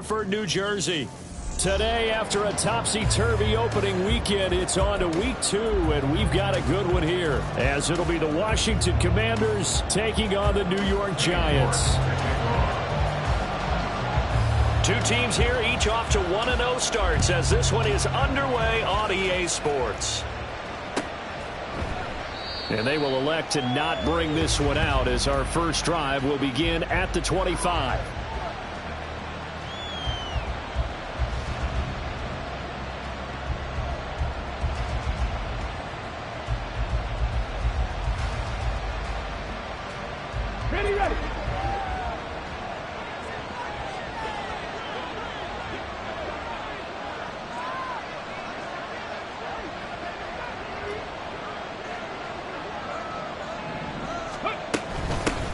For New Jersey. Today, after a topsy-turvy opening weekend, it's on to week 2, and we've got a good one here, as it'll be the Washington Commanders taking on the New York Giants. Two teams here, each off to 1-0 starts, as this one is underway on EA Sports. And they will elect to not bring this one out, as our first drive will begin at the 25.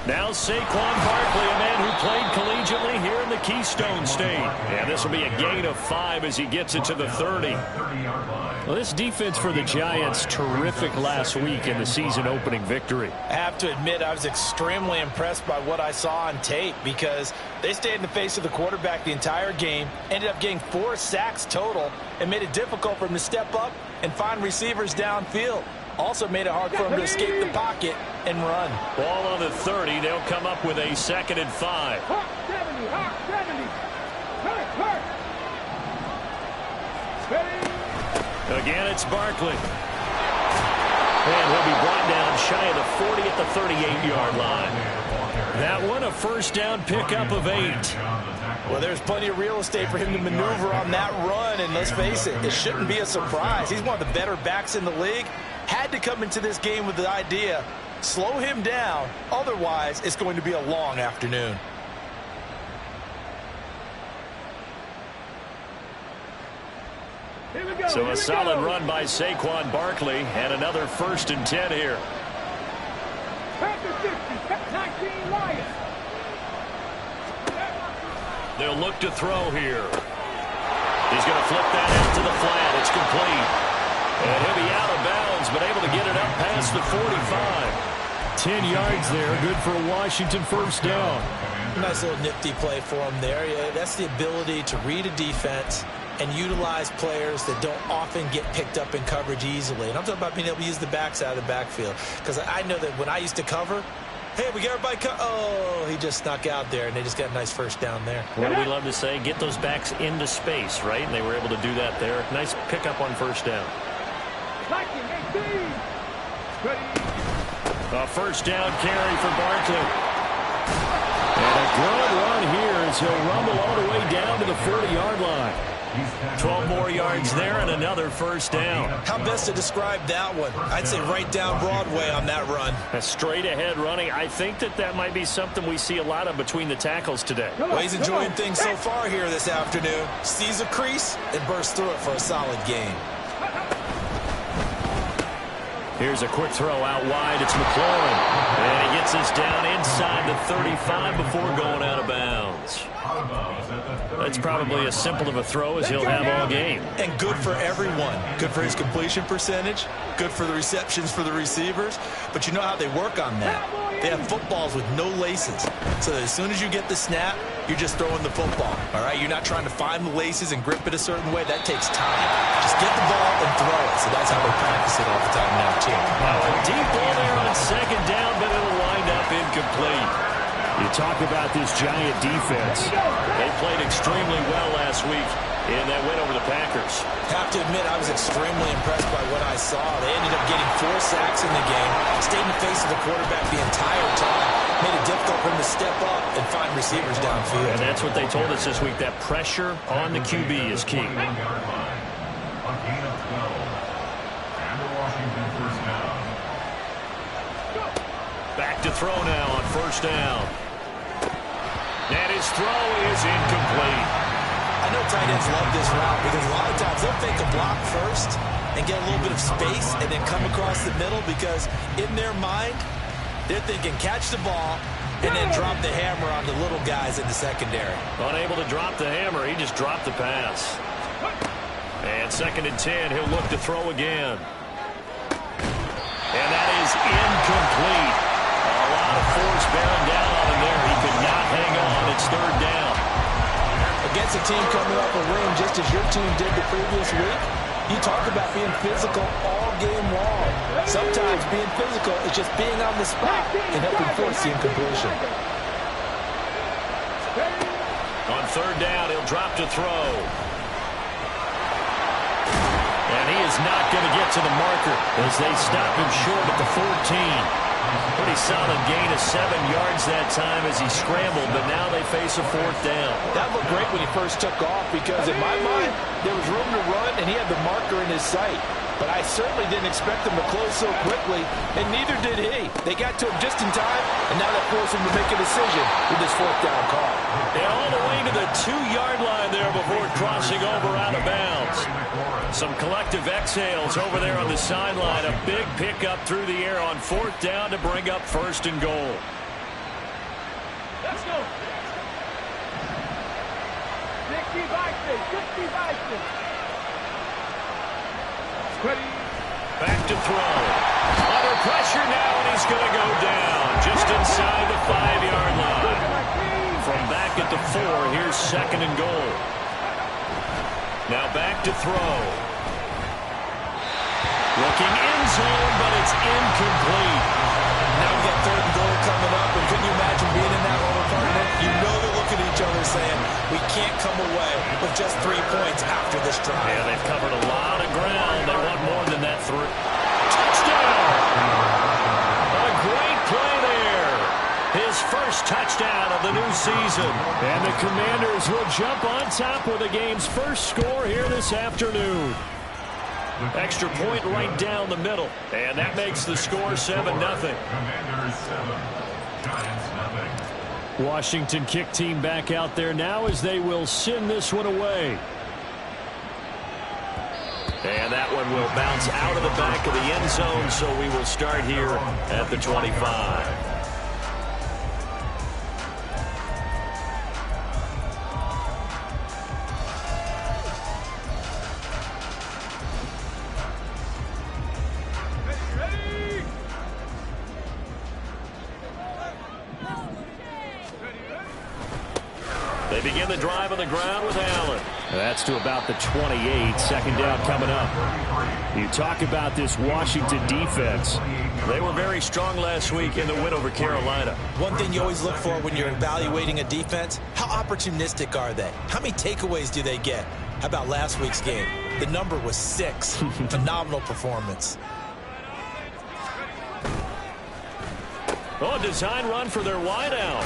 Now Saquon Barkley, a man who played collegiately here in the Keystone State. And this will be a gain of 5 as he gets it to the 30. Well, this defense for the Giants, terrific last week in the season-opening victory. I have to admit, I was extremely impressed by what I saw on tape because they stayed in the face of the quarterback the entire game, ended up getting 4 sacks total, and made it difficult for him to step up and find receivers downfield. Also made it hard for him to escape the pocket and run. Ball on the 30. They'll come up with a 2nd and 5. Again, it's Barkley. And he'll be brought down shy of the 40 at the 38-yard line. That one, a first down pickup of 8. Well, there's plenty of real estate for him to maneuver on that run, and let's face it, it shouldn't be a surprise. He's one of the better backs in the league. Had to come into this game with the idea, slow him down, otherwise it's going to be a long afternoon. So a solid run by Saquon Barkley, and another 1st and 10 here. They'll look to throw here. He's going to flip that out to the flat. It's complete. And he'll be out of bounds, but able to get it up past the 45. 10 yards there, good for a Washington first down. Nice little nifty play for him there. Yeah, that's the ability to read a defense and utilize players that don't often get picked up in coverage easily. And I'm talking about being able to use the backside of the backfield. Because I know that when I used to cover, hey, we got everybody oh, he just snuck out there, and they just got a nice first down there. What do we love to say? Get those backs into space, right? And they were able to do that there. Nice pickup on first down. A first down carry for Barkley. And a good run here as he'll rumble all the way down to the 40-yard line. 12 more yards there and another first down. How best to describe that one? I'd say right down Broadway on that run. A straight ahead running. I think that might be something we see a lot of between the tackles today. Well, he's enjoying things so far here this afternoon. Sees a crease and bursts through it for a solid gain. Here's a quick throw out wide. It's McLaurin. And he gets this down inside the 35 before going out of bounds. That's probably as simple of a throw as he'll have all game. And good for everyone. Good for his completion percentage. Good for the receptions for the receivers. But you know how they work on that. They have footballs with no laces. So that as soon as you get the snap, you're just throwing the football. All right? You're not trying to find the laces and grip it a certain way. That takes time. Just get the ball and throw it. So that's how they practice it all the time now, too. A deep ball there on 2nd down, but it'll wind up incomplete. You talk about this Giant defense. They played extremely well last week in that win over the Packers. Have to admit, I was extremely impressed by what I saw. They ended up getting 4 sacks in the game, stayed in the face of the quarterback the entire time, made it difficult for him to step up and find receivers downfield. And that's what they told us this week, that pressure on the QB is key. Back to throw now on first down. And his throw is incomplete. I know tight ends love this route because a lot of times they'll fake a block first and get a little bit of space and then come across the middle because in their mind, they're thinking catch the ball and then drop the hammer on the little guys in the secondary. Unable to drop the hammer, he just dropped the pass. And 2nd and 10, he'll look to throw again. And that is incomplete. A lot of force bearing down on him there. He could not hang on. It's 3rd down. A against a team coming off a win just as your team did the previous week, you talk about being physical all game long. Sometimes being physical is just being on the spot and helping force the incompletion. On third down, he'll drop to throw. And he is not going to get to the marker as they stop him short at the 14. Pretty solid gain of 7 yards that time as he scrambled, but now they face a fourth down. That looked great when he first took off because in my mind, there was room to run and he had the marker in his sight. But I certainly didn't expect him to close so quickly, and neither did he. They got to him just in time, and now that forced him to make a decision with this fourth down call. And all the way to the 2-yard line there before crossing over out of bounds. Some collective exhales over there on the sideline. A big pickup through the air on fourth down to bring up first and goal. Let's go. 60 Vikings. Back to throw. Under pressure now, and he's going to go down just inside the 5-yard line. From back at the 4, here's second and goal. Now back to throw. Looking end zone, but it's incomplete. Now we got third and goal coming up, and couldn't you imagine being in that role, partner? You know they're looking at each other saying, we can't come away with just 3 points after this drive. Yeah, they've covered a lot of ground. They want more than that. Touchdown! A great play there. His first touchdown of the new season. And the Commanders will jump on top with the game's first score here this afternoon. Extra point right down the middle. And that makes the score 7-0. Washington kick team back out there now as they will send this one away. And that one will bounce out of the back of the end zone, so we will start here at the 25. They begin the drive on the ground with Allen. That's to about the 28. Second down coming up. You talk about this Washington defense. They were very strong last week in the win over Carolina. One thing you always look for when you're evaluating a defense, how opportunistic are they? How many takeaways do they get? How about last week's game? The number was 6. Phenomenal performance. Oh, design run for their wideout.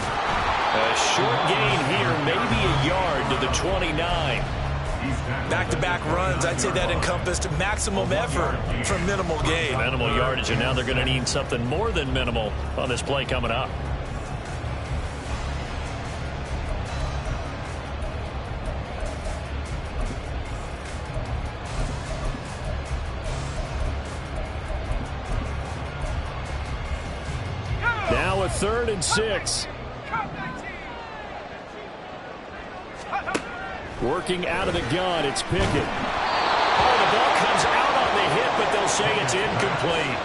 A short gain here, maybe a yard to the 29. Back-to-back runs, I'd say that encompassed maximum effort for minimal gain. Minimal yardage, and now they're going to need something more than minimal on this play coming up. Now a 3rd and 6. Working out of the gun, it's Pickett. Oh, the ball comes out on the hit, but they'll say it's incomplete.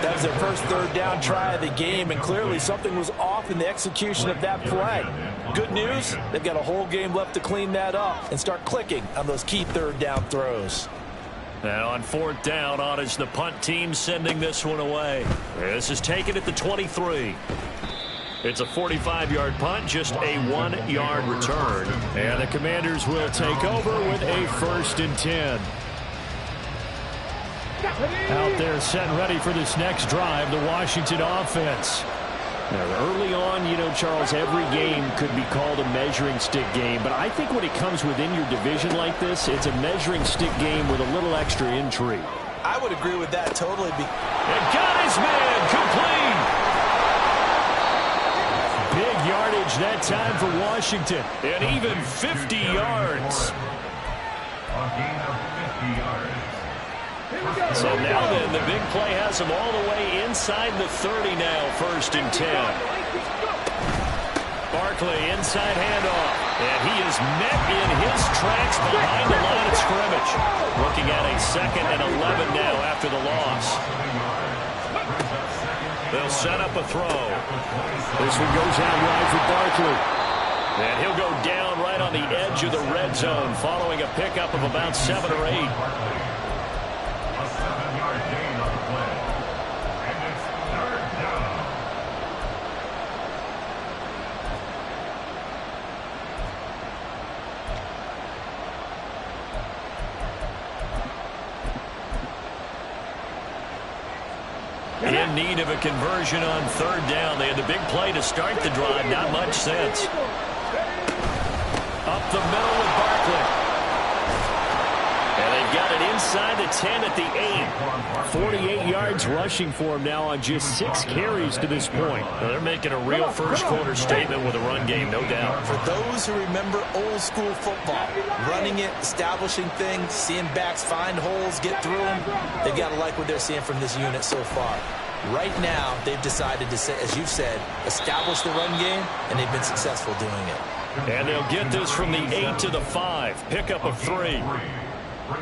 That was their first third down try of the game, and clearly something was off in the execution of that play. Good news, they've got a whole game left to clean that up and start clicking on those key third down throws. Now on 4th down, on is the punt team sending this one away. This is taken at the 23. It's a 45-yard punt, just a 1-yard return. And the Commanders will take over with a 1st and 10. Out there set and ready for this next drive, the Washington offense. Now, early on, you know, Charles, every game could be called a measuring stick game. But I think when it comes within your division like this, it's a measuring stick game with a little extra intrigue. I would agree with that totally. And got his man complete. Big yardage that time for Washington. And even 50 yards. So now then, the big play has him all the way inside the 30 now, 1st and 10. Barkley, inside handoff. And he is met in his tracks behind the line of scrimmage. Looking at a 2nd and 11 now after the loss. They'll set up a throw. This one goes out wide for Barkley. And he'll go down right on the edge of the red zone following a pickup of about 7 or 8. A 7-yard gain on the play. And it's 3rd down. In need of a conversion on 3rd down. They had the big play to start the drive. Not much sense. Up the middle with Barkley. And they've got it inside the 10 at the 8. 48 yards rushing for him now on just 6 carries to this point. Well, they're making a real first-quarter statement with a run game, no doubt. For those who remember old-school football, running it, establishing things, seeing backs find holes, get through them, they've got to like what they're seeing from this unit so far. Right now, they've decided to, as you've said, establish the run game, and they've been successful doing it. And they'll get this from the 8 to the 5. Pickup of 3.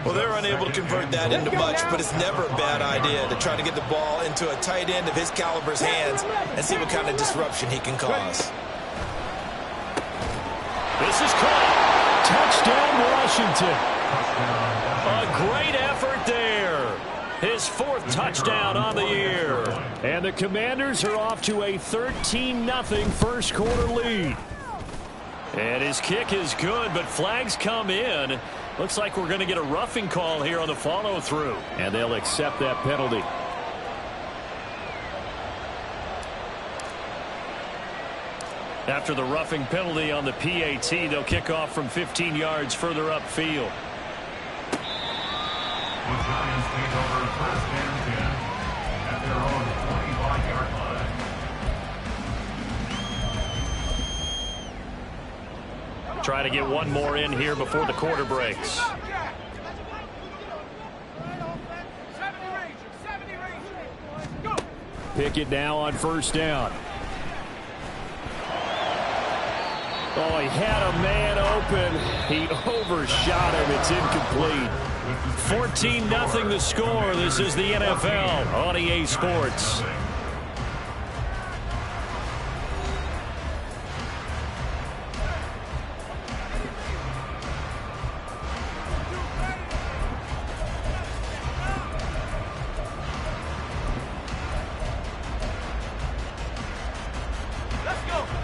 Well, they're unable to convert that into much, but it's never a bad idea to try to get the ball into a tight end of his caliber's hands and see what kind of disruption he can cause. This is caught. Touchdown, Washington. A great effort there. His 4th touchdown on the year. And the Commanders are off to a 13-0 first-quarter lead. And his kick is good, but flags come in. Looks like we're going to get a roughing call here on the follow-through. And they'll accept that penalty. After the roughing penalty on the PAT, they'll kick off from 15 yards further upfield. The Giants take over 1st and 10 at their own 25-yard line. Try to get one more in here before the quarter breaks. Pickett now on 1st down. Oh, he had a man open. He overshot him. It's incomplete. 14-0 the score. This is the NFL on EA Sports.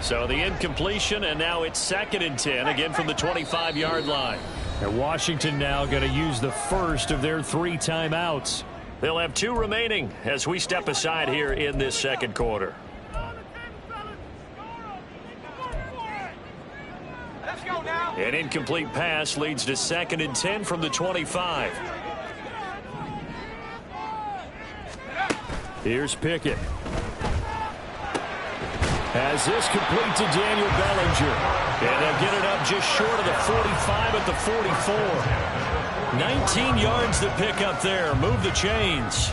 So the incompletion, and now it's 2nd and 10, again from the 25-yard line. And Washington now going to use the first of their 3 timeouts. They'll have 2 remaining as we step aside here in this 2nd quarter. An incomplete pass leads to 2nd and 10 from the 25. Here's Pickett. As this complete to Daniel Bellinger. And they'll get it up just short of the 45 at the 44. 19 yards to pick up there. Move the chains.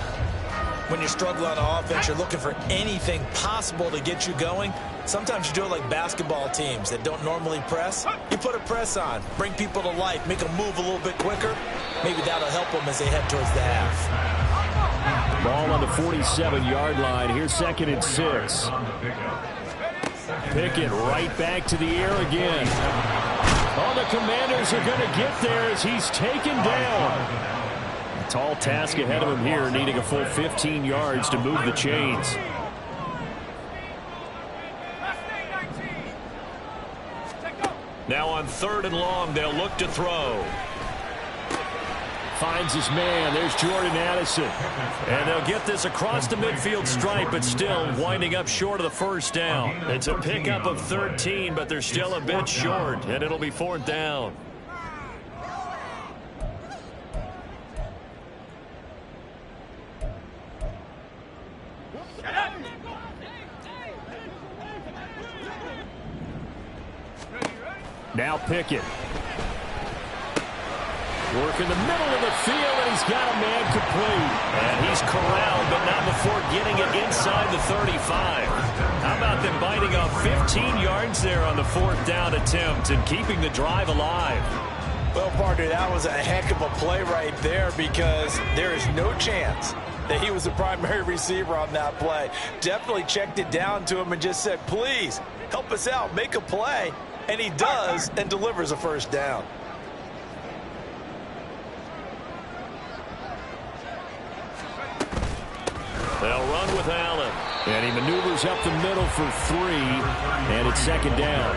When you struggle on offense, you're looking for anything possible to get you going. Sometimes you do it like basketball teams that don't normally press. You put a press on, bring people to life, make them move a little bit quicker. Maybe that'll help them as they head towards the half. Ball on the 47-yard line. Here's 2nd and 6. Pickett right back to the air again. Oh, the Commanders are going to get there as he's taken down. A tall task ahead of him here, needing a full 15 yards to move the chains. Now on 3rd and long, they'll look to throw. Finds his man. There's Jordan Addison. And they'll get this across the midfield stripe, but still winding up short of the 1st down. It's a pickup of 13, but they're still a bit short, and it'll be 4th down. Now Pickett. Work in the middle of the field, and he's got a man complete. And he's corralled, but not before getting it inside the 35. How about them biting off 15 yards there on the 4th down attempt and keeping the drive alive? Well, partner, that was a heck of a play right there because there is no chance that he was the primary receiver on that play. Definitely checked it down to him and just said, please, help us out, make a play. And he does, and delivers a first down. They'll run with Allen. And he maneuvers up the middle for 3, and it's second down.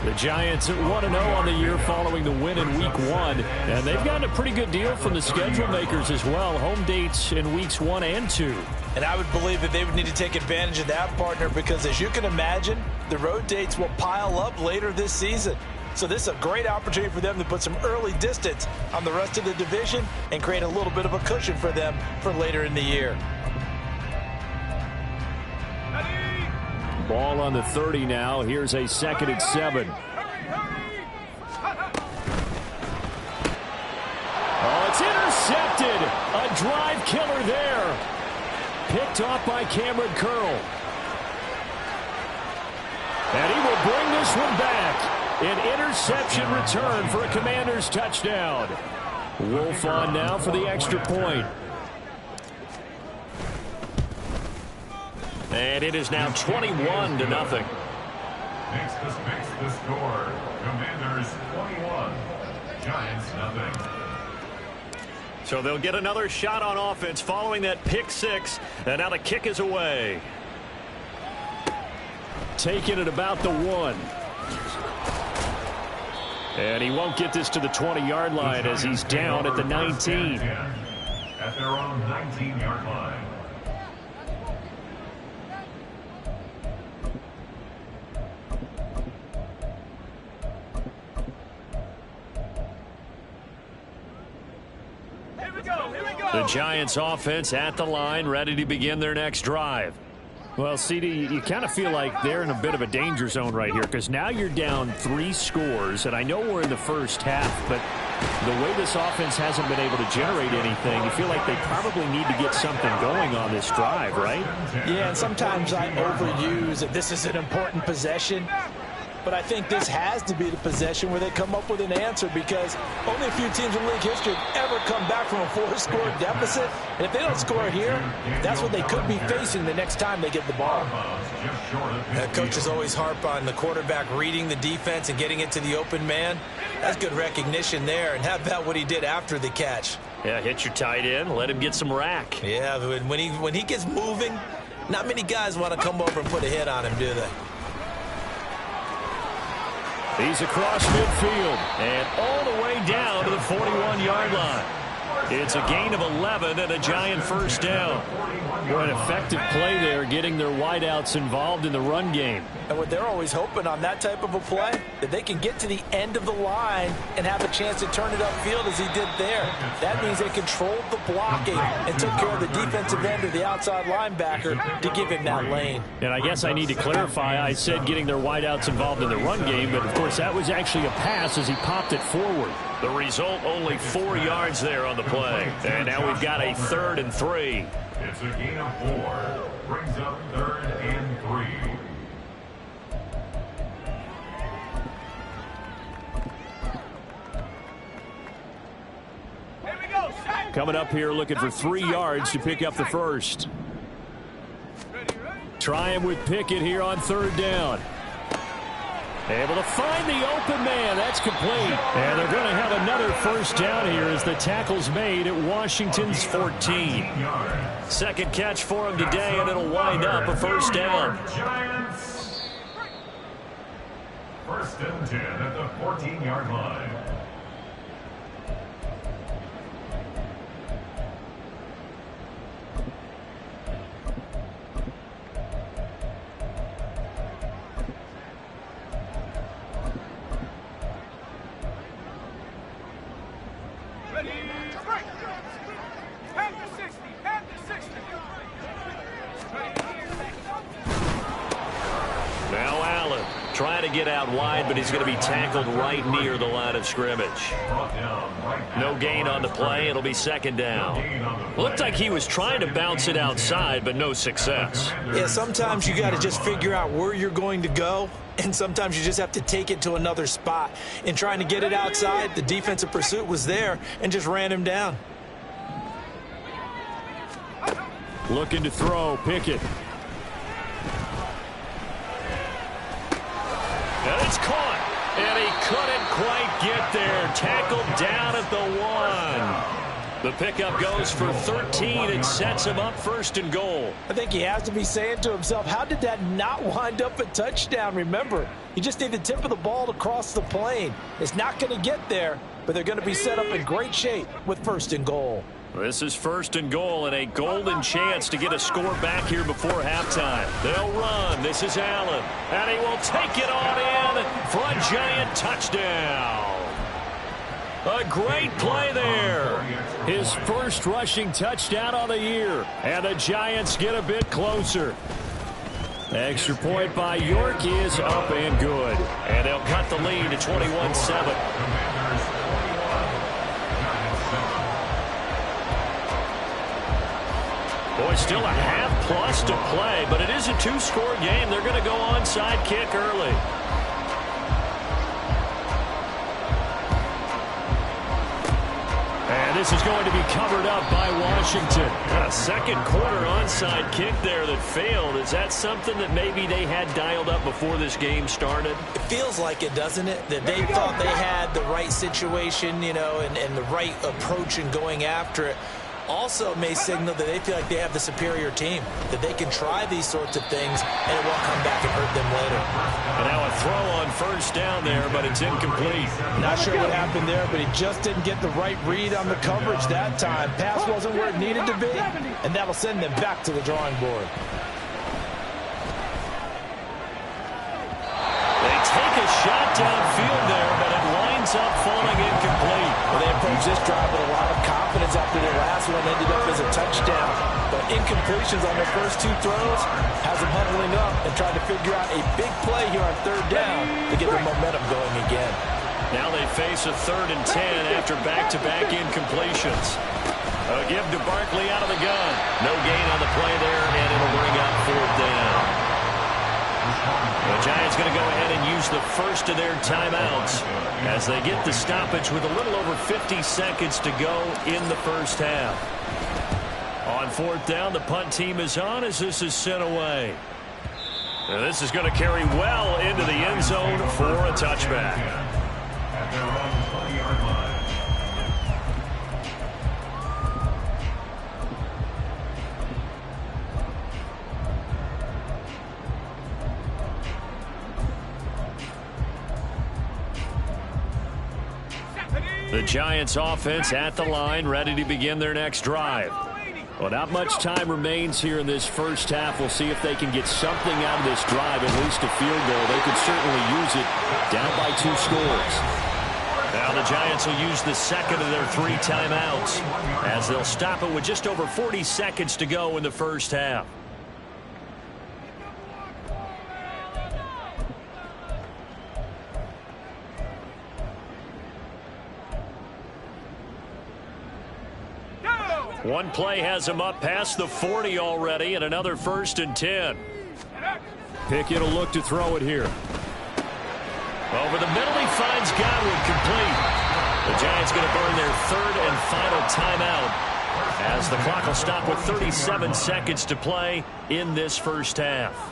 The Giants at 1-0 on the year following the win in Week 1. And they've gotten a pretty good deal from the schedule makers as well. Home dates in Weeks 1 and 2. And I would believe that they would need to take advantage of that, partner, because as you can imagine, the road dates will pile up later this season. So this is a great opportunity for them to put some early distance on the rest of the division and create a little bit of a cushion for them for later in the year. Ball on the 30 now. Here's a 2nd and 7. Oh, it's intercepted. A drive killer there. Picked off by Cameron Curl. And he will bring this one back. An interception return for a Commanders touchdown. Wolf on now for the extra point. And it is now 21-0. Makes the score. Commanders 21, Giants nothing. So they'll get another shot on offense following that pick 6. And now the kick is away. Taking it about the 1. And he won't get this to the 20-yard line as he's down at the 19. At their own 19-yard line. The Giants offense at the line, ready to begin their next drive. Well, CD, you kind of feel like they're in a bit of a danger zone right here because now you're down 3 scores, and I know we're in the first half, but the way this offense hasn't been able to generate anything, you feel like they probably need to get something going on this drive, right? Yeah, and sometimes I overuse that this is an important possession. But I think this has to be the possession where they come up with an answer because only a few teams in league history have ever come back from a 4-score deficit. And if they don't score here, that's what they could be facing the next time they get the ball. Coaches always harp on the quarterback reading the defense and getting it to the open man. That's good recognition there. And how about what he did after the catch? Yeah, hit your tight end, let him get some rack. Yeah, when he gets moving, not many guys want to come over and put a hit on him, do they? He's across midfield and all the way down to the 41-yard line. It's a gain of 11 and a Giant first down. What an effective play there, getting their wideouts involved in the run game. And what they're always hoping on that type of a play, that they can get to the end of the line and have a chance to turn it upfield as he did there. That means they controlled the blocking and took care of the defensive end of the outside linebacker to give him that lane. And I guess I need to clarify, I said getting their wideouts involved in the run game, but of course that was actually a pass as he popped it forward. The result, only 4 yards there on the play. And now we've got a 3rd and 3. It's a gain of 4. Brings up 3rd and 3. Coming up here looking for 3 yards to pick up the first. Trying with Pickett here on 3rd down. Able to find the open man. That's complete. And they're going to have another first down here as the tackle's made at Washington's 14. Second catch for him today, and it'll wind up a first down. Giants. 1st and 10 at the 14-yard line. Now Allen trying to get out wide, but he's going to be tackled right near the line of scrimmage. No gain on the play. It'll be 2nd down. Looked like he was trying to bounce it outside, but no success. Yeah, sometimes you got to just figure out where you're going to go, and sometimes you just have to take it to another spot. In trying to get it outside, the defensive pursuit was there and just ran him down. Looking to throw, Pickett. And it's caught. And he couldn't quite get there. Tackled down at the 1. The pickup goes for 13. It sets him up first and goal. I think he has to be saying to himself, how did that not wind up a touchdown? Remember, you just need the tip of the ball to cross the plane. It's not going to get there, but they're going to be set up in great shape with first and goal. This is first and goal and a golden chance to get a score back here before halftime. They'll run. This is Allen. And he will take it on in for a giant touchdown. A great play there. His first rushing touchdown on the year. And the Giants get a bit closer. Extra point by York is up and good. And they'll cut the lead to 21-7. Boy, still a half-plus to play, but it is a two-score game. They're going to go onside kick early. And this is going to be covered up by Washington. A second quarter onside kick there that failed. Is that something that maybe they had dialed up before this game started? It feels like it, doesn't it? That they thought they had the right situation, you know, and the right approach in going after it. Also may signal that they feel like they have the superior team, that they can try these sorts of things and it won't come back and hurt them later. And now a throw on first down there, but it's incomplete. Not sure what happened there, but he just didn't get the right read on the coverage that time. Pass wasn't where it needed to be, and that'll send them back to the drawing board. They take a shot downfield there, but it winds up falling incomplete. Well, they approached this drive with a lot of confidence after their last one ended up as a touchdown. But incompletions on their first two throws has them huddling up and trying to figure out a big play here on third down to get the momentum going again. Now they face a 3rd and 10 after back-to-back incompletions. A give to Barkley out of the gun. No gain on the play there, and it'll bring up 4th down. The Giants going to go ahead and use the first of their timeouts as they get the stoppage with a little over 50 seconds to go in the first half. On 4th down, the punt team is on as this is sent away. And this is going to carry well into the end zone for a touchback. At their own 20-yard line. The Giants offense at the line, ready to begin their next drive. Well, not much time remains here in this first half. We'll see if they can get something out of this drive, at least a field goal. They could certainly use it down by 2 scores. Now the Giants will use the second of their 3 timeouts as they'll stop it with just over 40 seconds to go in the first half. One play has him up past the 40 already, and another 1st and 10. Pickett will look to throw it here. Over the middle, he finds Godwin complete. The Giants going to burn their 3rd and final timeout as the clock will stop with 37 seconds to play in this first half.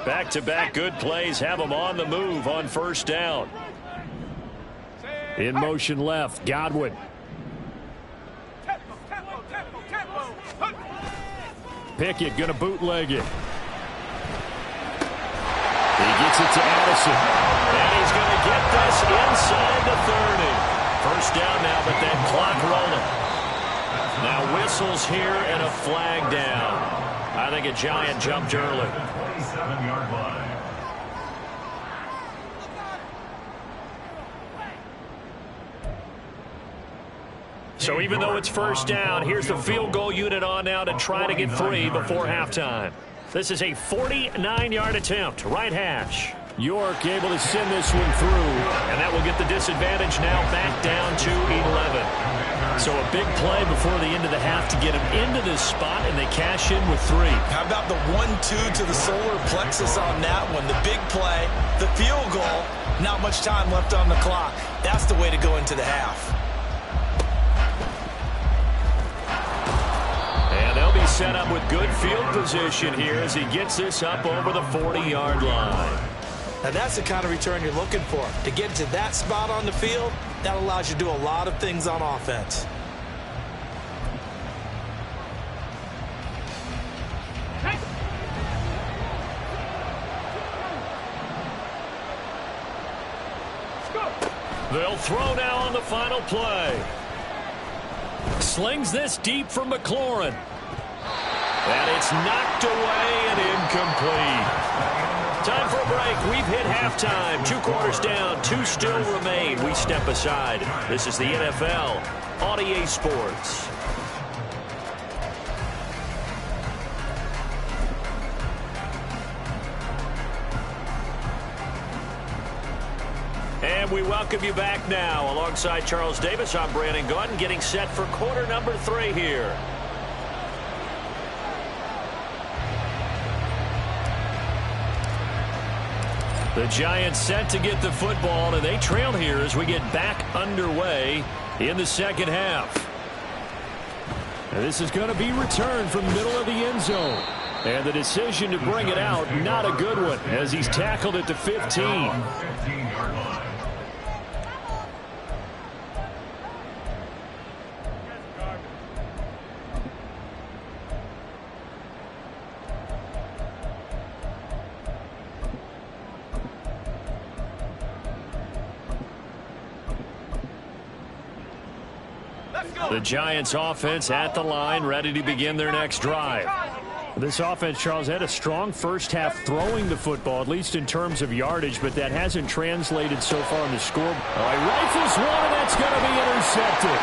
Back-to-back good plays have them on the move on first down. In motion left, Godwin. Pickett going to bootleg it. He gets it to Addison. And he's going to get this inside the 30. First down now, but that clock rolling. Now whistles here and a flag down. I think a Giant jumped early. 27-yard line. So even though it's first down, here's the field goal unit on now to try to get 3 before halftime. This is a 49-yard attempt, right hash. York able to send this one through, and that will get the disadvantage now back down to 11. So a big play before the end of the half to get them into this spot, and they cash in with 3. How about the 1-2 to the solar plexus on that one? The big play, the field goal, not much time left on the clock. That's the way to go into the half. set up with good field position here as he gets this up over the 40-yard line. Now that's the kind of return you're looking for. To get to that spot on the field, that allows you to do a lot of things on offense. They'll throw now on the final play. Slings this deep from McLaurin. And it's knocked away and incomplete. Time for a break. We've hit halftime. 2 quarters down. 2 still remain. We step aside. This is the NFL on EA Sports. And we welcome you back now. Alongside Charles Davis, I'm Brandon Gaudin, getting set for quarter number 3 here. The Giants set to get the football, and they trail here as we get back underway in the second half. And this is going to be returned from the middle of the end zone. And the decision to bring it out, not a good one, as he's tackled at the 15. The Giants offense at the line, ready to begin their next drive. This offense, Charles, had a strong first half throwing the football, at least in terms of yardage, but that hasn't translated so far on the score. All right, rifles one, and that's going to be intercepted.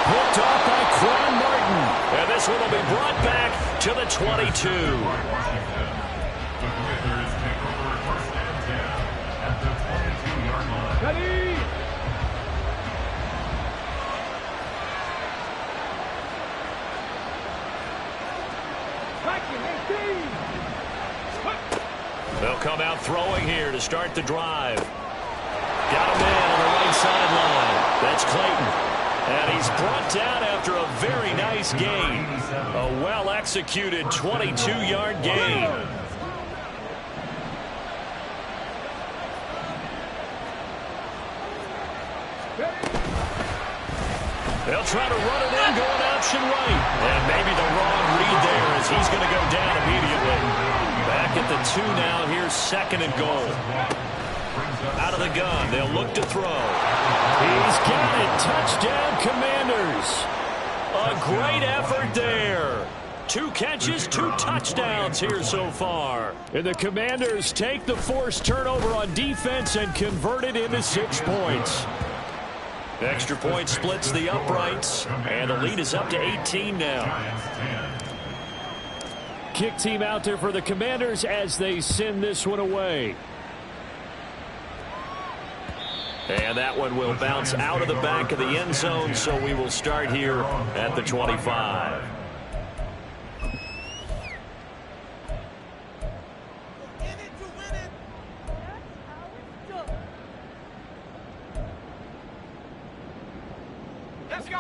Picked off by Quan Martin. And this one will be brought back to the 22. They'll come out throwing here to start the drive. Got a man on the right sideline. That's Clayton. And he's brought down after a very nice gain. A well-executed 22-yard gain. They'll try to run it in, going option right. And maybe the wrong read there as he's going to go down immediately. Back at the 2 now. Here's 2nd and goal. Out of the gun. They'll look to throw. He's got it. Touchdown, Commanders. A great effort there. 2 catches, 2 touchdowns here so far. And the Commanders take the forced turnover on defense and convert it into 6 points. Extra point splits the uprights, and the lead is up to 18 now. Kick team out there for the Commanders as they send this one away. And that one will bounce out of the back of the end zone, so we will start here at the 25.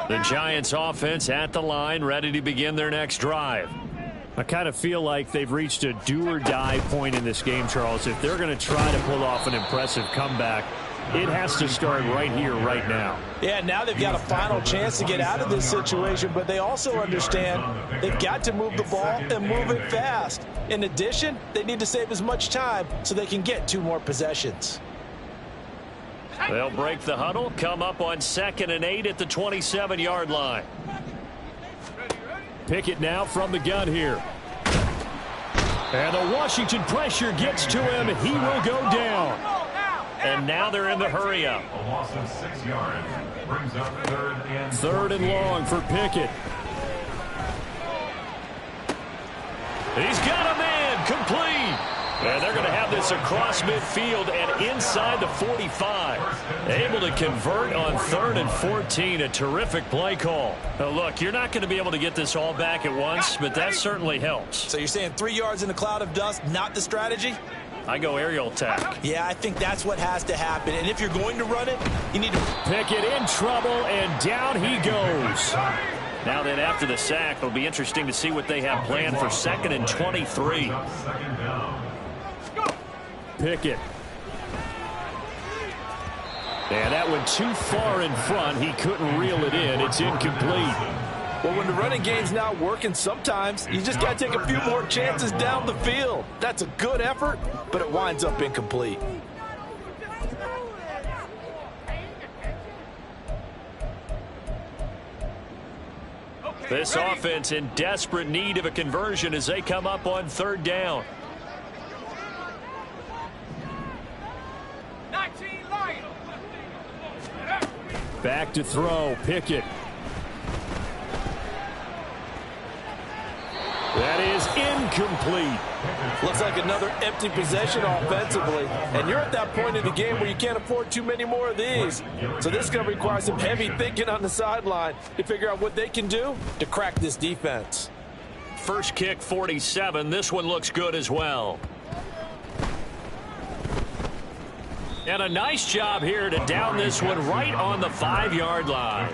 The Giants offense at the line, ready to begin their next drive. I kind of feel like they've reached a do-or-die point in this game, Charles. If they're going to try to pull off an impressive comeback, it has to start right here, right now. Yeah, now they've got a final chance to get out of this situation, but they also understand they've got to move the ball and move it fast. In addition, they need to save as much time so they can get 2 more possessions. They'll break the huddle, come up on 2nd and 8 at the 27-yard line. Pickett now from the gun here. And the Washington pressure gets to him. He will go down. And now they're in the hurry up. A loss of 6 yards brings up 3rd and 3rd and long for Pickett. He's got a man, complete. And they're going to have this across midfield and inside the 45. Able to convert on 3rd and 14. A terrific play call. Now look, you're not going to be able to get this all back at once, but that certainly helps. So you're saying 3 yards in a cloud of dust, not the strategy? I go aerial attack. Yeah, I think that's what has to happen. And if you're going to run it, you need to... Pickett in trouble, and down he goes. Now then, after the sack, it'll be interesting to see what they have planned for 2nd and 23. Pickett. And that went too far in front. He couldn't reel it in. It's incomplete. Well, when the running game's not working, sometimes you just got to take a few more chances down the field. That's a good effort, but it winds up incomplete. This offense in desperate need of a conversion as they come up on 3rd down. Back to throw. Pickett. That is incomplete. Looks like another empty possession offensively. And you're at that point in the game where you can't afford too many more of these. So this is going to require some heavy thinking on the sideline to figure out what they can do to crack this defense. First kick, 47. This one looks good as well. And a nice job here to down this one right on the 5-yard line.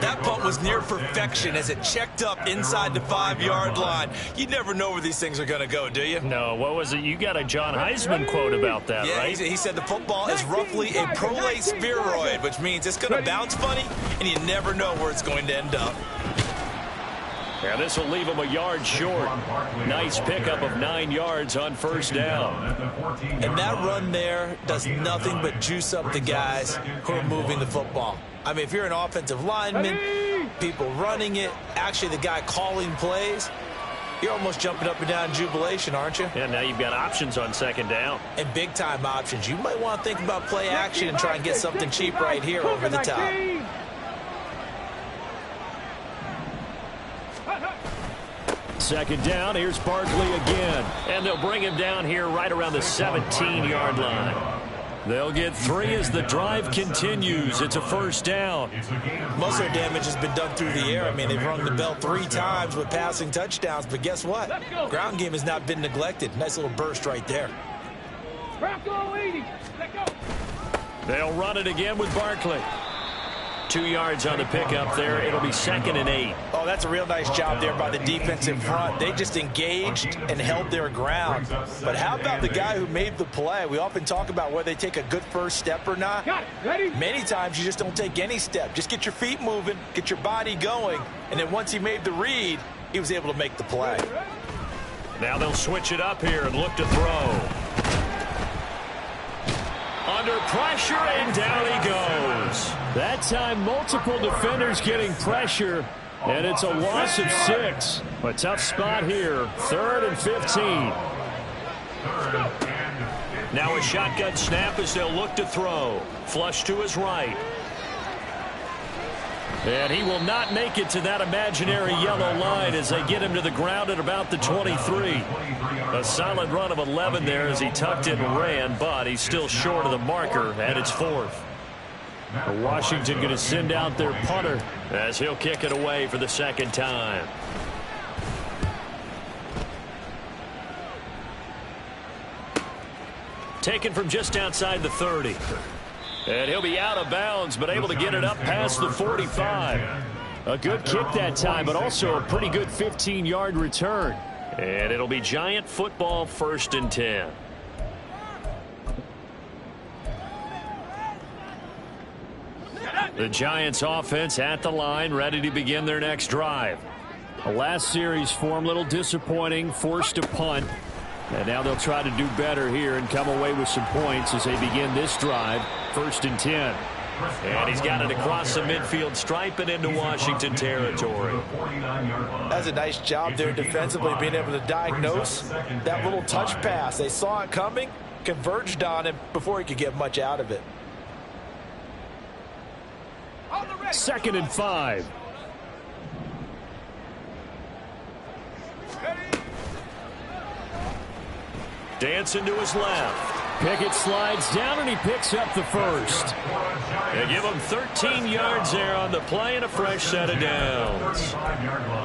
That punt was near perfection as it checked up inside the 5-yard line. You never know where these things are going to go, do you? No, what was it? You got a John Heisman quote about that, yeah, right? He said the football is roughly a prolate spheroid, which means it's going to bounce funny, and you never know where it's going to end up. Yeah, this will leave him a yard short. Nice pickup of 9 yards on 1st down. And that run there does nothing but juice up the guys who are moving the football. I mean, if you're an offensive lineman, people running it, actually the guy calling plays, you're almost jumping up and down in jubilation, aren't you? Yeah, now you've got options on 2nd down. And big-time options. You might want to think about play action and try and get something cheap right here over the top. Second down. Here's Barkley again. And they'll bring him down here right around the 17-yard line. They'll get 3 as the drive continues. It's a 1st down. Most of their damage has been done through the air. I mean, they've rung the bell 3 times with passing touchdowns, but guess what? Ground game has not been neglected. Nice little burst right there. They'll run it again with Barkley. 2 yards on the pickup there. It'll be 2nd and 8. Oh, that's a real nice job there by the defense in front. They just engaged and held their ground. But how about the guy who made the play? We often talk about whether they take a good first step or not. Many times you just don't take any step. Just get your feet moving, get your body going, and then once he made the read, he was able to make the play. Now they'll switch it up here and look to throw. Under pressure, and down he goes. That time, multiple defenders getting pressure, and it's a loss of 6. A tough spot here. 3rd and 15. Now a shotgun snap as they'll look to throw. Flush to his right. And he will not make it to that imaginary yellow line as they get him to the ground at about the 23. A solid run of 11 there as he tucked in and ran, but he's still short of the marker, and it's 4th. Washington going to send out their punter as he'll kick it away for the 2nd time. Taken from just outside the 30. And he'll be out of bounds, but able to get it up past the 45. A good kick that time, but also a pretty good 15-yard return. And it'll be Giant football, 1st and 10. The Giants offense at the line, ready to begin their next drive. The last series form, a little disappointing, forced to punt. And now they'll try to do better here and come away with some points as they begin this drive, 1st and 10. And he's got it across the midfield stripe and into Washington territory. That's a nice job there defensively, being able to diagnose that little touch pass. They saw it coming, converged on him before he could get much out of it. 2nd and 5. Dancing to his left. Pickett slides down and he picks up the 1st. They give him 13 yards there on the play and a fresh set of downs.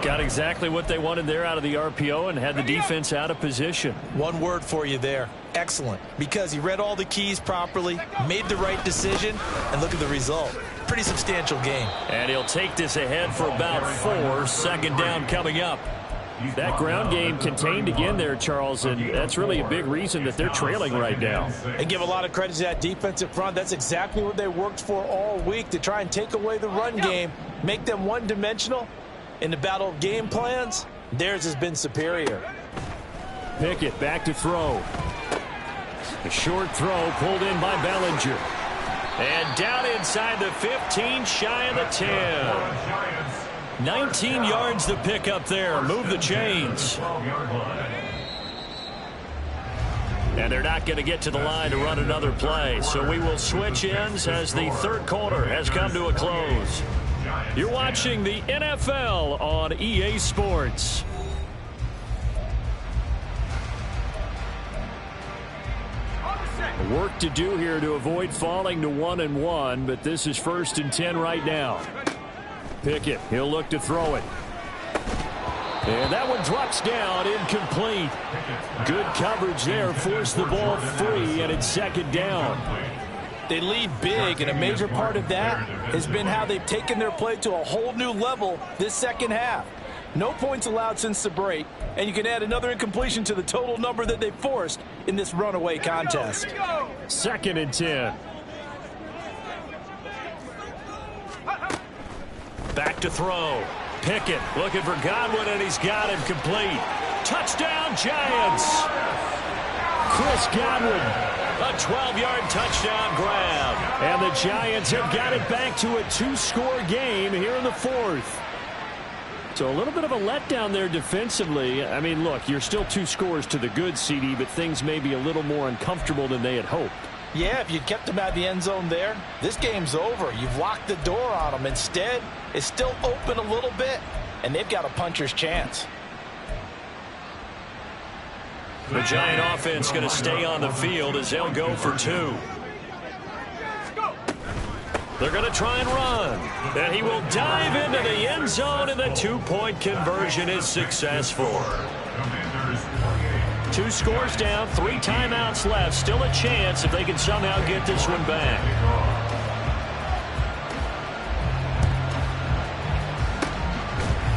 Got exactly what they wanted there out of the RPO and had the defense out of position. One word for you there. Excellent. Because he read all the keys properly, made the right decision, and look at the result. pretty substantial gain. And he'll take this ahead for about 4. Second down coming up. That ground game contained again there, Charles, and that's really a big reason that they're trailing right now. And give a lot of credit to that defensive front. That's exactly what they worked for all week, to try and take away the run game, make them one-dimensional. In the battle of game plans, theirs has been superior. Pickett back to throw. A short throw pulled in by Bellinger. And down inside the 15, shy of the 10. 19 yards to pick up there. Move the chains. And they're not going to get to the line to run another play. So we will switch ends as the third quarter has come to a close. You're watching the NFL on EA Sports. Work to do here to avoid falling to 1-1, but this is 1st and 10 right now. Pickett, he'll look to throw it. And that one drops down, incomplete. Good coverage there, forced the ball free, and it's 2nd down. They lead big, and a major part of that has been how they've taken their play to a whole new level this second half. No points allowed since the break, and you can add another incompletion to the total number that they forced in this runaway contest. 2nd and 10. Back to throw. Pickett looking for Godwin, and he's got him complete. Touchdown, Giants. Chris Godwin, a 12-yard touchdown grab. And the Giants have got it back to a 2-score game here in the 4th. So a little bit of a letdown there defensively. I mean, look, you're still 2 scores to the good, CD, but things may be a little more uncomfortable than they had hoped. Yeah, if you'd kept them out of the end zone there, this game's over. You've locked the door on them. Instead, it's still open a little bit, and they've got a puncher's chance. The Giant offense going to stay on the field as they'll go for 2. They're going to try and run. And he will dive into the end zone, and the 2-point conversion is successful. 2 scores down, 3 timeouts left. Still a chance if they can somehow get this one back.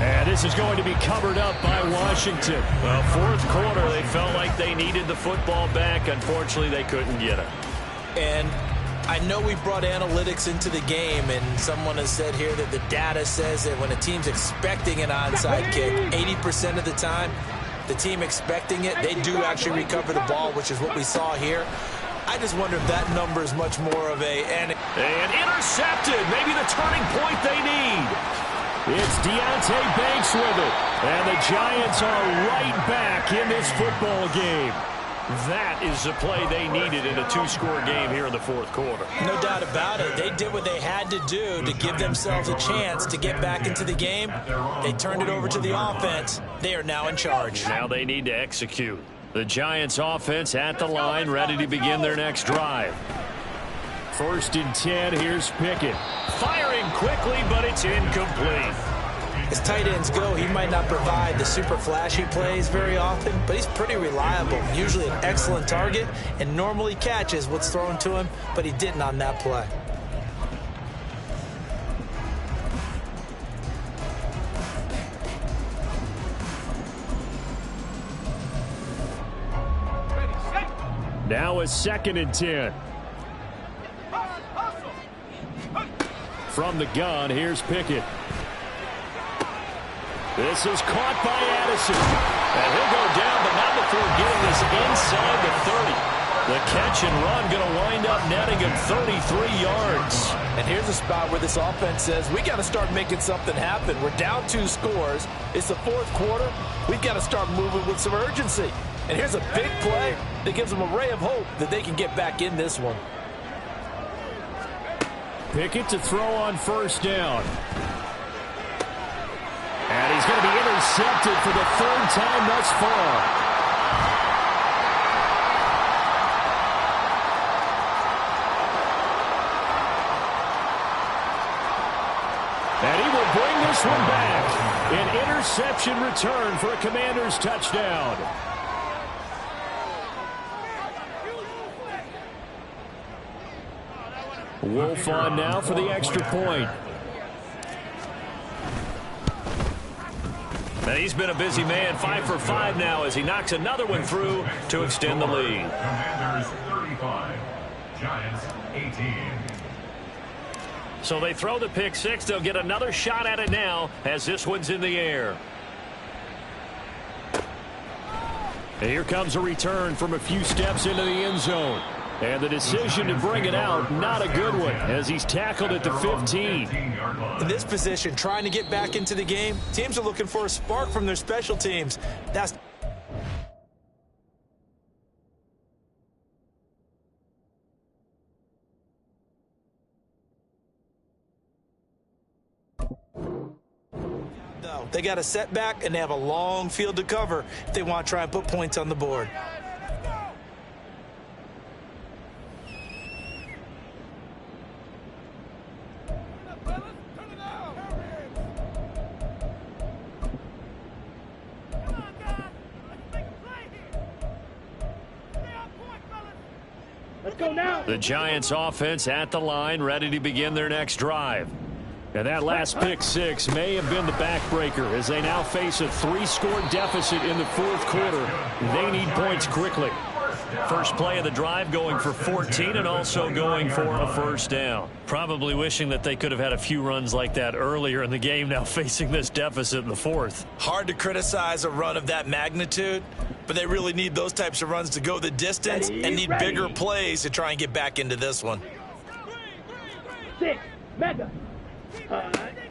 And this is going to be covered up by Washington. Well, 4th quarter, they felt like they needed the football back. Unfortunately, they couldn't get it. And I know we brought analytics into the game, and someone has said here that the data says that when a team's expecting an onside kick, 80% of the time, the team expecting it, they do actually recover the ball, which is what we saw here. I just wonder if that number is much more of and intercepted. Maybe the turning point they need. It's Deontay Banks with it. And the Giants are right back in this football game. That is the play they needed in a 2-score game here in the 4th quarter. No doubt about it. They did what they had to do to give themselves a chance to get back into the game. They turned it over to the offense. They are now in charge. Now they need to execute. The Giants offense at the line, ready to begin their next drive. 1st and 10, here's Pickett. Firing quickly, but it's incomplete. As tight ends go, he might not provide the super flashy plays very often, but he's pretty reliable. Usually an excellent target and normally catches what's thrown to him, but he didn't on that play. Now a 2nd and 10. From the gun, here's Pickett. This is caught by Addison. And he'll go down, but not before getting this inside the 30. The catch and run going to wind up netting him 33 yards. And here's a spot where this offense says, we got to start making something happen. We're down 2 scores. It's the 4th quarter. We've got to start moving with some urgency. And here's a big play that gives them a ray of hope that they can get back in this one. Pickett to throw on 1st down. And he's going to be intercepted for the 3rd time thus far. And he will bring this one back. An interception return for a Commanders touchdown. Wolf on now for the extra point. And he's been a busy man, 5 for 5 now as he knocks another one through to extend the lead. Commanders 35, Giants 18. So they throw the pick six. They'll get another shot at it now as this one's in the air. And here comes a return from a few steps into the end zone. And the decision to bring it out, not a good one, as he's tackled at the 15. In this position, trying to get back into the game, teams are looking for a spark from their special teams. That's they got a setback, and they have a long field to cover if they want to try and put points on the board. Let's go now. The Giants offense at the line, ready to begin their next drive. And that last pick six may have been the backbreaker as they now face a 3-score deficit in the fourth quarter. They need points quickly. First play of the drive going for 14 and also going for a first down. Probably wishing that they could have had a few runs like that earlier in the game, now facing this deficit in the fourth. Hard to criticize a run of that magnitude, but they really need those types of runs to go the distance and need bigger plays to try and get back into this one. 6, mega.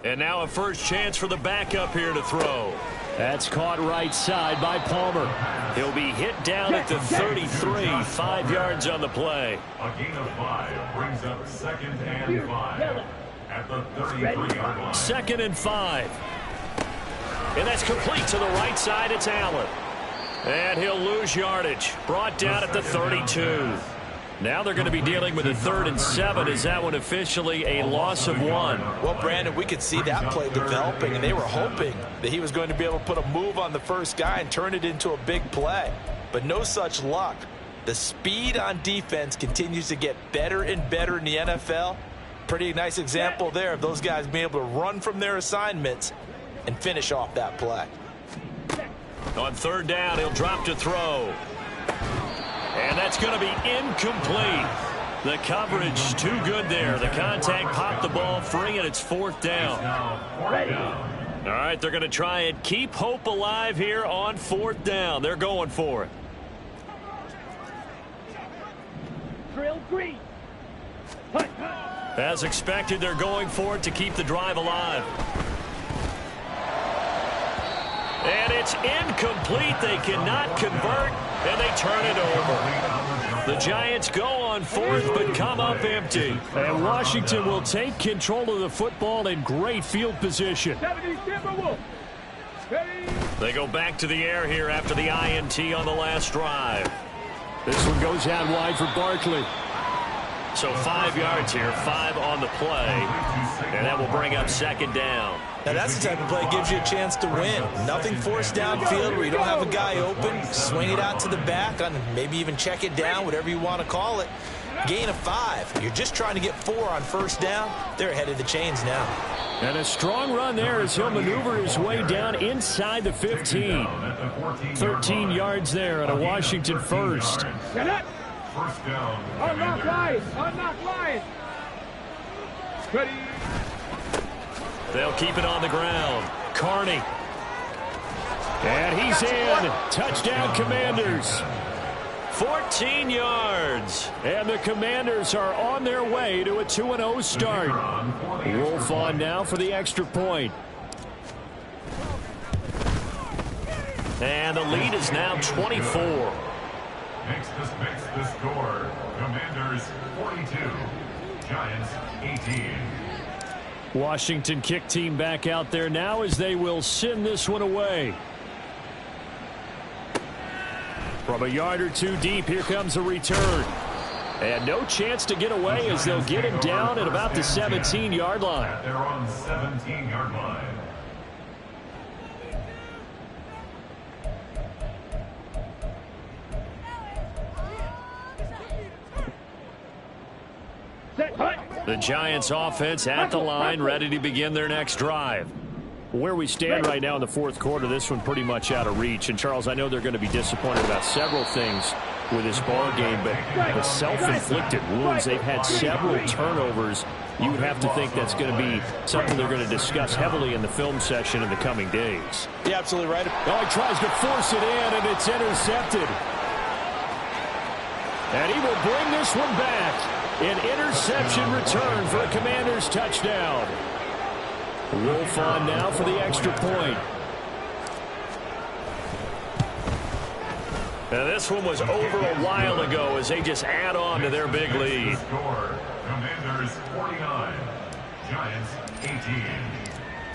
And now a first chance for the backup here to throw. That's caught right side by Palmer. He'll be hit down at the 33, 5 yards on the play. A gain of 5 brings up 2nd and 5 at the 33-yard line. 2nd and 5. And that's complete to the right side. It's Allen. And he'll lose yardage. Brought down at the 32. Now they're going to be dealing with a 3rd and 7. Is that one officially a loss of 1? Well, Brandon, we could see that play developing, and they were hoping that he was going to be able to put a move on the first guy and turn it into a big play. But no such luck. The speed on defense continues to get better and better in the NFL. Pretty nice example there of those guys being able to run from their assignments and finish off that play. On 3rd down, he'll drop to throw. And that's going to be incomplete. The coverage too good there. The contact popped the ball free, and it's 4th down. All right, they're going to try and keep hope alive here on 4th down. They're going for it. Drill green. As expected, they're going for it to keep the drive alive. And it's incomplete. They cannot convert, and they turn it over. The Giants go on 4th, but come up empty. And Washington will take control of the football in great field position. They go back to the air here after the INT on the last drive. This one goes out wide for Barkley. So 5 yards here, 5 on the play, and that will bring up 2nd down. Now that's the type of play that gives you a chance to win. Nothing forced downfield where you don't have a guy open. Swing it out to the back, on maybe even check it down, whatever you want to call it. Gain of 5. You're just trying to get 4 on 1st down. They're ahead of the chains now. And a strong run there as he'll maneuver his way down inside the 15. 13 yards there at a Washington first. First down. Unlock line. Unlock line. Ready. They'll keep it on the ground. Carney. And he's in. Touchdown, Commanders. 14 yards. And the Commanders are on their way to a 2-0 start. Wolf on now for the extra point. And the lead is now 24. Makes the score. Commanders 42. Giants 18. Washington kick team back out there now as they will send this one away. From a yard or two deep, here comes a return. And no chance to get away as they'll get him down at about the 17-yard line. They're on 17-yard line. Set. The Giants offense at the line, ready to begin their next drive. Where we stand right now in the fourth quarter, this one pretty much out of reach. And, Charles, I know they're going to be disappointed about several things with this ball game, but the self-inflicted wounds, they've had several turnovers. You would have to think that's going to be something they're going to discuss heavily in the film session in the coming days. You're absolutely right. Oh, he tries to force it in, and it's intercepted. And he will bring this one back. An interception return for a Commanders touchdown. Wolf on now for the extra point. Now this one was over a while ago as they just add on to their big lead. Commanders 49, Giants 18.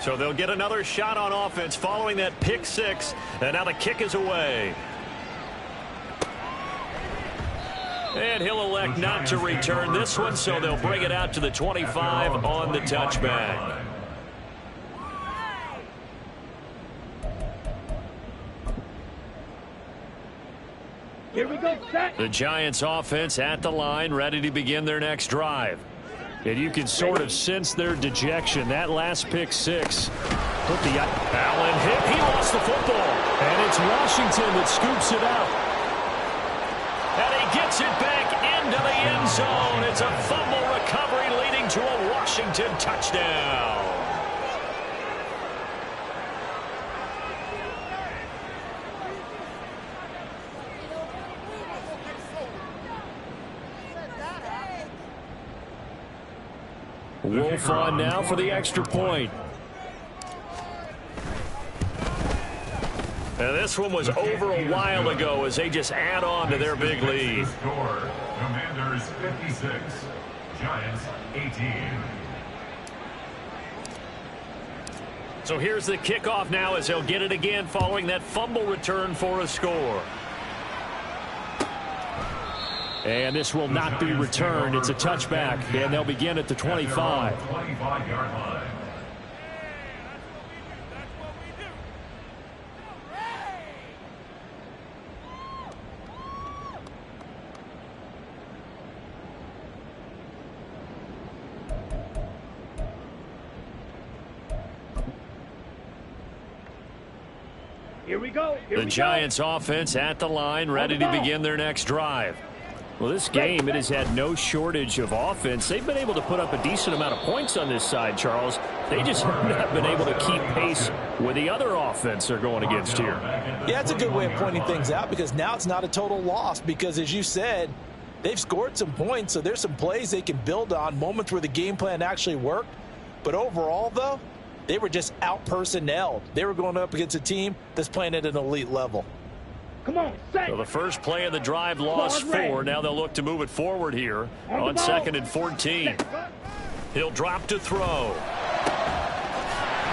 So they'll get another shot on offense following that pick six. And now the kick is away. And he'll elect not to return this one, so they'll bring it out to the 25 on the touchback. Here we go, set. The Giants offense at the line, ready to begin their next drive. And you can sort of sense their dejection. That last pick six put the Allen hit. He lost the football. And it's Washington that scoops it up. And he gets it back into the end zone. It's a fumble recovery leading to a Washington touchdown. Wolf on now for the extra point. And this one was over a while ago as they just add on to their big lead. Commanders 56, Giants 18. So here's the kickoff now as they'll get it again following that fumble return for a score. And this will not be returned. It's a touchback, and they'll begin at the 25. 25-yard line. Here we go. The Giants offense at the line, ready to begin their next drive. Well, this game, it has had no shortage of offense. They've been able to put up a decent amount of points on this side, Charles. They just have not been able to keep pace with the other offense they're going against here. Yeah, that's a good way of pointing things out because now it's not a total loss because, as you said, they've scored some points, so there's some plays they can build on, moments where the game plan actually worked. But overall, though, they were just out-personnelled. They were going up against a team that's playing at an elite level. Come on, set. So the first play of the drive lost 4. Now they'll look to move it forward here on 2nd and 14. He'll drop to throw.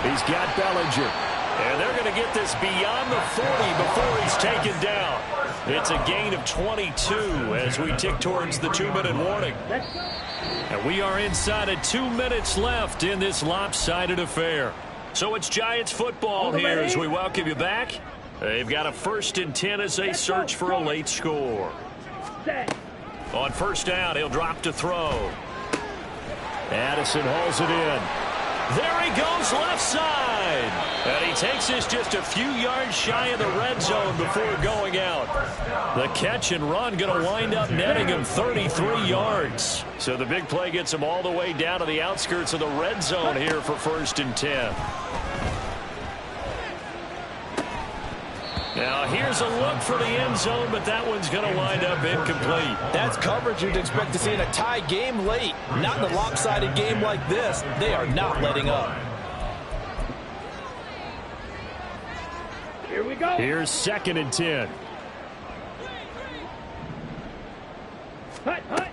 He's got Bellinger. And they're going to get this beyond the 40 before he's taken down. It's a gain of 22 as we tick towards the 2-minute warning. And we are inside of 2 minutes left in this lopsided affair. So it's Giants football here as we welcome you back. They've got a 1st and 10 as they search for a late score. On first down, he'll drop to throw. Addison hauls it in. There he goes left side. And he takes this just a few yards shy of the red zone before going out. The catch and run going to wind up netting him 33 yards. So the big play gets him all the way down to the outskirts of the red zone here for 1st and 10. Now here's a look for the end zone, but that one's going to wind up incomplete. That's coverage you'd expect to see in a tie game late. Not in a lopsided game like this. They are not letting up. Here we go. Here's 2nd and 10. Hut, hut.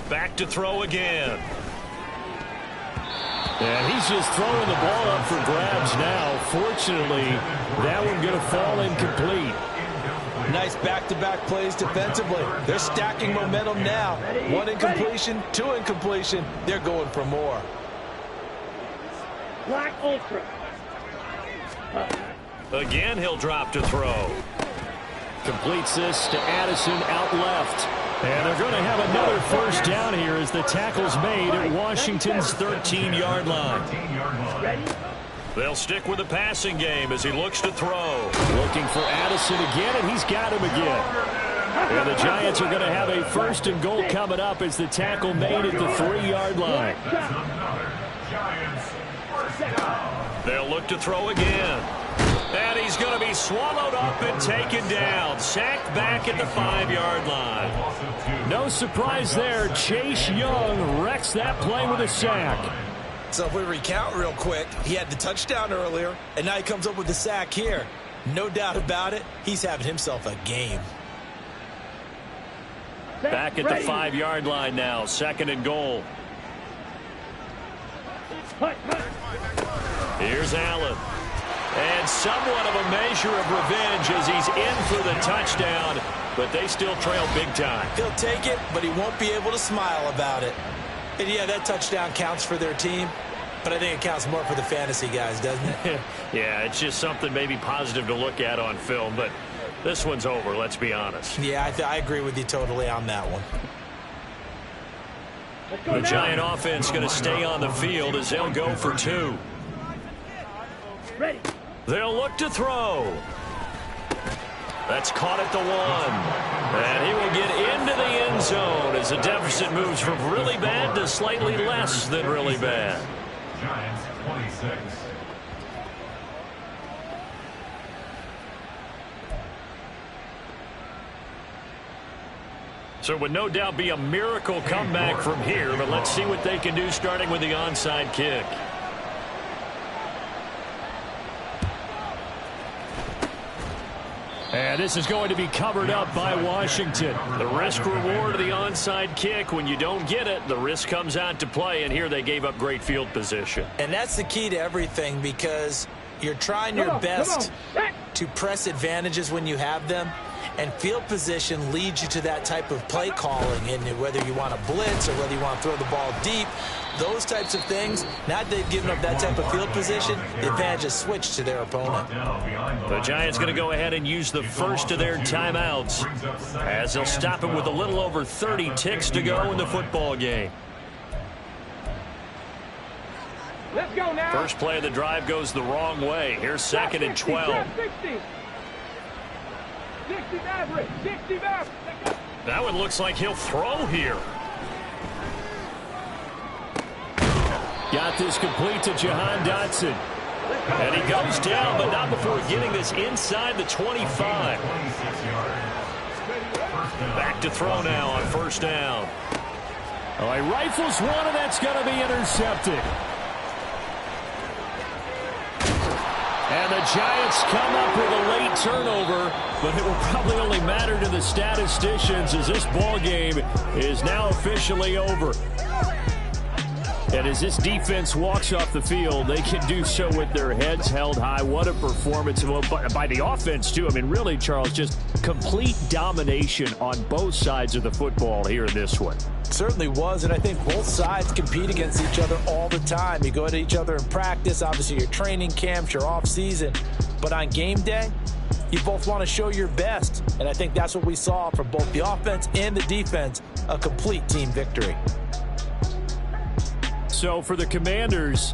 Back to throw again. And he's just throwing the ball up for grabs now. Fortunately, that one going to fall incomplete. Nice back-to-back plays defensively. They're stacking momentum now. 1 incompletion, 2 incompletion. They're going for more. Black Ultra. Again, he'll drop to throw. Completes this to Addison out left. And they're going to have another first down here as the tackle's made at Washington's 13-yard line. They'll stick with the passing game as he looks to throw. Looking for Addison again, and he's got him again. And the Giants are going to have a first and goal coming up as the tackle made at the 3-yard line. They'll look to throw again. And he's going to be swallowed up and taken down. Sacked back at the 5-yard line. No surprise there. Chase Young wrecks that play with a sack. So if we recount real quick, he had the touchdown earlier, and now he comes up with the sack here. No doubt about it, he's having himself a game. Back at the 5-yard line now. Second and goal. Here's Allen. And somewhat of a measure of revenge as he's in for the touchdown, but they still trail big time. He'll take it, but he won't be able to smile about it. And yeah, that touchdown counts for their team, but I think it counts more for the fantasy guys, doesn't it? Yeah, it's just something maybe positive to look at on film, but this one's over, let's be honest. Yeah, I agree with you totally on that one. The Giant offense going to stay on the field as they'll go for 2. Ready. They'll look to throw. That's caught at the 1. And he will get into the end zone as the deficit moves from really bad to slightly less than really bad. Giants 26. So it would no doubt be a miracle comeback from here, but let's see what they can do starting with the onside kick. And this is going to be covered up by Washington. The risk reward of the onside kick. When you don't get it, the risk comes out to play, and here they gave up great field position. And that's the key to everything, because you're trying your best to press advantages when you have them, and field position leads you to that type of play calling. And whether you want to blitz or whether you want to throw the ball deep, those types of things, now that they've given up that type of field position, the advantage is switched to their opponent. The Giants going to go ahead and use the first of their timeouts as they'll stop him with a little over 30 ticks to go in the football game. Let's go now. First play of the drive goes the wrong way. Here's second and 12. 60 Maverick. 60 Maverick. That one looks like he'll throw here. Got this complete to Jahan Dotson. And he goes down, but not before getting this inside the 25. Back to throw now on first down. Oh, he rifles one, and that's going to be intercepted. And the Giants come up with a late turnover, but it will probably only matter to the statisticians as this ball game is now officially over. And as this defense walks off the field, they can do so with their heads held high. What a performance by the offense, too. I mean, really, Charles, just complete domination on both sides of the football here in this one. Certainly was, and I think both sides compete against each other all the time. You go at each other in practice, obviously your training camps, your off season, but on game day, you both want to show your best, and I think that's what we saw from both the offense and the defense, a complete team victory. So for the Commanders,